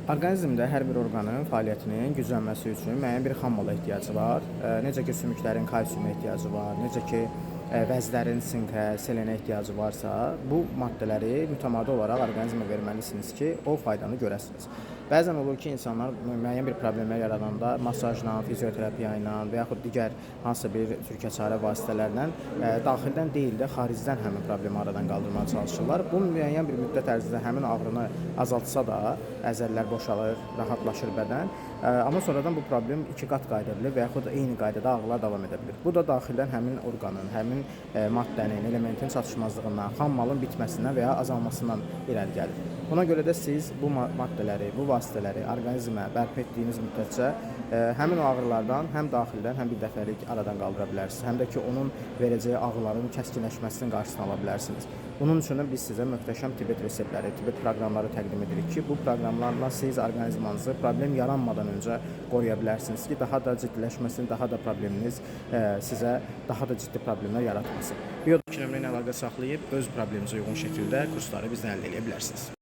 Orqanizmdə hər bir orqanın fəaliyyətinin güclənməsi üçün müəyyən bir xam mala ehtiyacı var. Necə ki, sümüklərin kalsiuma ehtiyacı var, necə ki, vəzlərin sinkə, selenə ehtiyacı varsa, bu maddələri mütəmadi olaraq orqanizmə verməlisiniz ki, o faydanı görəsiniz. Bəzən olur ki, insanlar müəyyən bir problemlər yaradanda masajla, fizioterapiya ilə və yaxud digər hansısa bir türkəçarə vasitələrlə daxildən deyil də xaricdən həmin problemi aradan qaldırmağa çalışırlar. Bu müəyyən bir müddət ərzində həmin ağrını azaltsa da, əzəllər boşalır, rahatlaşır bədən. Amma sonradan bu problem 2 qat qayıda bilir və yaxud da eyni qaydada ağrılar davam edə bilir. Bu da daxildən həmin orqanın, həmin maddənin, elementin çatışmazlığından, xam malın bitməsindən və ya azalmasından irəli gəlir. Ona görə də siz bu maddələri, bu vasitələri orqanizmə bərpa etdiyiniz müddətcə həmin o ağrılardan həm daxildən, həm bir dəfəlik aradan qaldıra bilərsiniz. Həm də ki, onun verəcəyi ağrıların kəskinləşməsinin qarşısını ala bilərsiniz. Bunun üçün də biz sizə möhtəşəm Tibet reseptləri, Tibet proqramları təqdim edirik ki, bu proqramlarla siz orqanizmanızı problem yaranmadan öncə qoruya bilərsiniz ki, daha da ciddiləşməsin, daha da probleminiz sizə daha da ciddi problemlər yaratmasın. Biyo nömrə ilə əlaqə saxlayıb öz probleminizə uyğun şəkildə kursları bizdən əldə edə bilərsiniz.